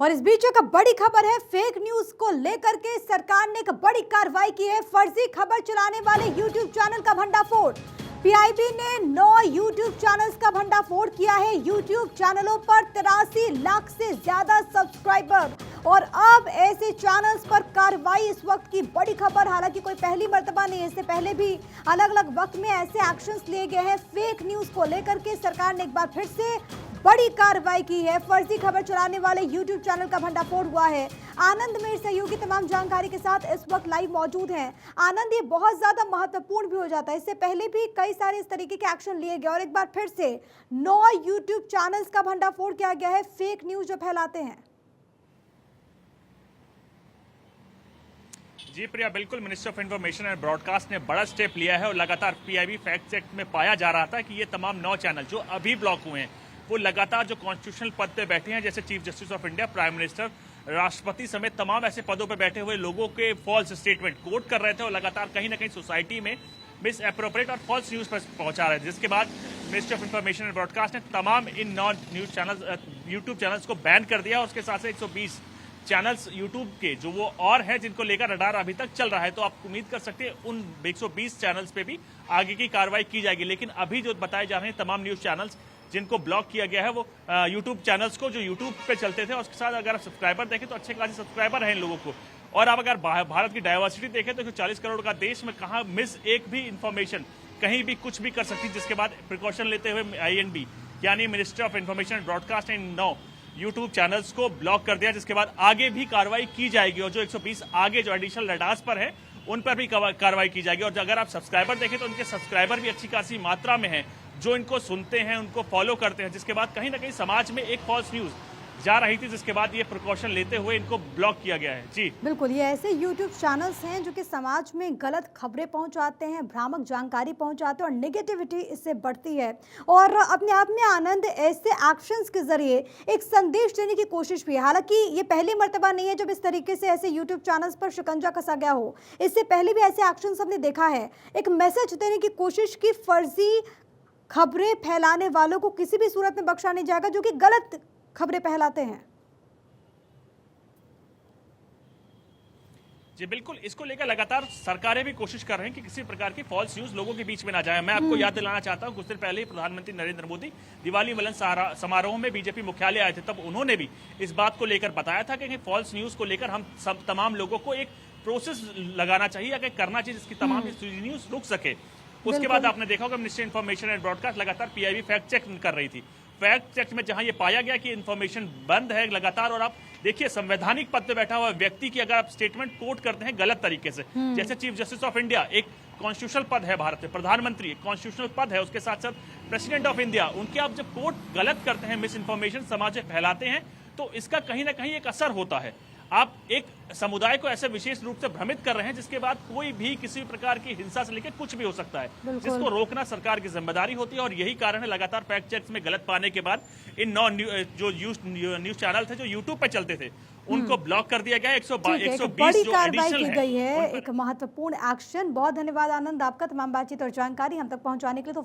और इस बीच एक बड़ी खबर है, फेक न्यूज को लेकर के सरकार ने एक बड़ी कार्रवाई की है। फर्जी खबर चलाने वाले यूट्यूब चैनल का भंडाफोड़। पीआईबी ने 9 यूट्यूब चैनल्स का भंडाफोड़ किया है। यूट्यूब चैनलों पर 83 लाख से ज्यादा सब्सक्राइबर और अब ऐसे चैनल्स पर कार्रवाई इस वक्त की बड़ी खबर। हालांकि कोई पहली मर्तबा नहीं, इससे पहले भी अलग अलग वक्त में ऐसे एक्शंस लिए गए हैं। फेक न्यूज को लेकर के सरकार ने एक बार फिर से बड़ी कार्रवाई की है। फर्जी खबर चलाने वाले यूट्यूब चैनल का भंडाफोड़ हुआ है। आनंद मेरे सहयोगी तमाम जानकारी के साथ इस वक्त लाइव मौजूद हैं। आनंद, ये बहुत ज्यादा महत्वपूर्ण भी हो जाता है, इससे पहले भी कई सारे इस तरीके के एक्शन लिए गए और एक बार फिर से 9 यूट्यूब चैनल्स का भंडाफोड़ किया गया है फेक न्यूज जो फैलाते हैं। जी प्रिया, बिल्कुल ministry of information and broadcast ने बड़ा स्टेप लिया है और लगातार पीआईबी फैक्ट चेक में पाया जा रहा था कि ये तमाम 9 चैनल जो अभी ब्लॉक हुए हैं वो लगातार जो कॉन्स्टिट्यूशनल पद पे बैठे हैं, जैसे chief justice of India, prime minister, राष्ट्रपति समेत तमाम ऐसे पदों पे बैठे हुए लोगों के फॉल्स स्टेटमेंट कोट कर रहे थे और लगातार कहीं ना कहीं सोसाइटी में मिस एप्रोप्रिएट और फॉल्स न्यूज पर पहुंचा रहे थे, जिसके बाद ministry of information and broadcast ने तमाम इन 9 न्यूज चैनल यूट्यूब चैनल्स को बैन कर दिया। उसके साथ 120 चैनल्स यूट्यूब के जो वो और हैं जिनको लेकर रडार अभी तक चल रहा है, तो आप उम्मीद कर सकते हैं उन 120 चैनल्स पे भी आगे की कार्रवाई की जाएगी। लेकिन अभी जो बताए जा रहे हैं तमाम न्यूज चैनल्स जिनको ब्लॉक किया गया है वो यूट्यूब चैनल्स को जो यूट्यूब पे चलते थे, और उसके साथ अगर आप सब्सक्राइबर देखें तो अच्छे खासे सब्सक्राइबर हैं इन लोगों को। और आप अगर भारत की डाइवर्सिटी देखें तो 40 करोड़ का देश में कहाँ मिस एक भी इंफॉर्मेशन कहीं भी कुछ भी कर सकती, जिसके बाद प्रिकॉशन लेते हुए आईएनबी यानी ministry of information and broadcast in 9 YouTube channels को ब्लॉक कर दिया, जिसके बाद आगे भी कार्रवाई की जाएगी और जो 120 आगे जो एडिशनल रडार्स पर है उन पर भी कार्रवाई की जाएगी। और अगर आप सब्सक्राइबर देखें तो उनके सब्सक्राइबर भी अच्छी खासी मात्रा में हैं जो इनको सुनते हैं, उनको फॉलो करते हैं, जिसके बाद कहीं ना कहीं समाज में एक फॉल्स न्यूज जा रही थी, जिसके बाद ये प्रिकॉशन लेते हुए इनको ब्लॉक किया गया है। जी बिल्कुल, ये ऐसे यूट्यूब चैनल्स हैं जो कि समाज में गलत खबरें पहुंचाते हैं, भ्रामक जानकारी पहुंचाते हैं और नेगेटिविटी इससे बढ़ती है। और अपने आप में आनंद, ऐसे एक्शंस के जरिए एक संदेश देने की कोशिश भी है। हालांकि ये पहली मर्तबा नहीं है जब इस तरीके से ऐसे यूट्यूब चैनल्स पर शिकंजा कसा गया हो। इससे पहले भी ऐसे एक्शंस हमने देखा है। एक मैसेज देने की कोशिश की, फर्जी खबरें फैलाने वालों को किसी भी सूरत में बख्शा नहीं जाएगा जो कि गलत खबरें फैलाते हैं। जी बिल्कुल, इसको लेकर लगातार सरकारें भी कोशिश कर रही हैं कि किसी प्रकार की फॉल्स न्यूज लोगों के बीच में ना जाए। मैं आपको याद दिलाना चाहता हूं, कुछ दिन पहले ही प्रधानमंत्री नरेंद्र मोदी दिवाली मिलन समारोह में बीजेपी मुख्यालय आए थे, तब उन्होंने भी इस बात को लेकर बताया था कि फॉल्स न्यूज को लेकर हम सब तमाम लोगों को एक प्रोसेस लगाना चाहिए या करना चाहिए जिसकी तमाम न्यूज रुक सके। उसके बाद आपने देखा होगा मिनिस्ट्री इन्फॉर्मेशन एंड ब्रॉडकास्ट लगातार पीआईबी फैक्ट चेक कर रही थी। फैक्ट चेक में जहां ये पाया गया कि इन्फॉर्मेशन बंद है लगातार, और आप देखिए संवैधानिक पद पे बैठा हुआ व्यक्ति की अगर आप स्टेटमेंट कोट करते हैं गलत तरीके से, जैसे चीफ जस्टिस ऑफ इंडिया एक कॉन्स्टिट्यूशनल पद है भारत में, प्रधानमंत्री एक कॉन्स्टिट्यूशनल पद है, उसके साथ साथ प्रेसिडेंट ऑफ इंडिया, उनके आप जब कोट गलत करते हैं, मिस इन्फॉर्मेशन समाज में फैलाते हैं, तो इसका कहीं ना कहीं एक असर होता है। आप एक समुदाय को ऐसे विशेष रूप से भ्रमित कर रहे हैं जिसके बाद कोई भी किसी प्रकार की हिंसा से लेकर कुछ भी हो सकता है, जिसको रोकना सरकार की जिम्मेदारी होती है। और यही कारण है लगातार फैक्ट चेक्स में गलत पाने के बाद इन 9 जो न्यूज चैनल थे जो यूट्यूब पे चलते थे उनको ब्लॉक कर दिया गया। 120 बड़ी कार्रवाई की गई है, एक महत्वपूर्ण एक्शन। बहुत धन्यवाद आनंद आपका तमाम बातचीत और जानकारी हम तक पहुंचाने के लिए। तो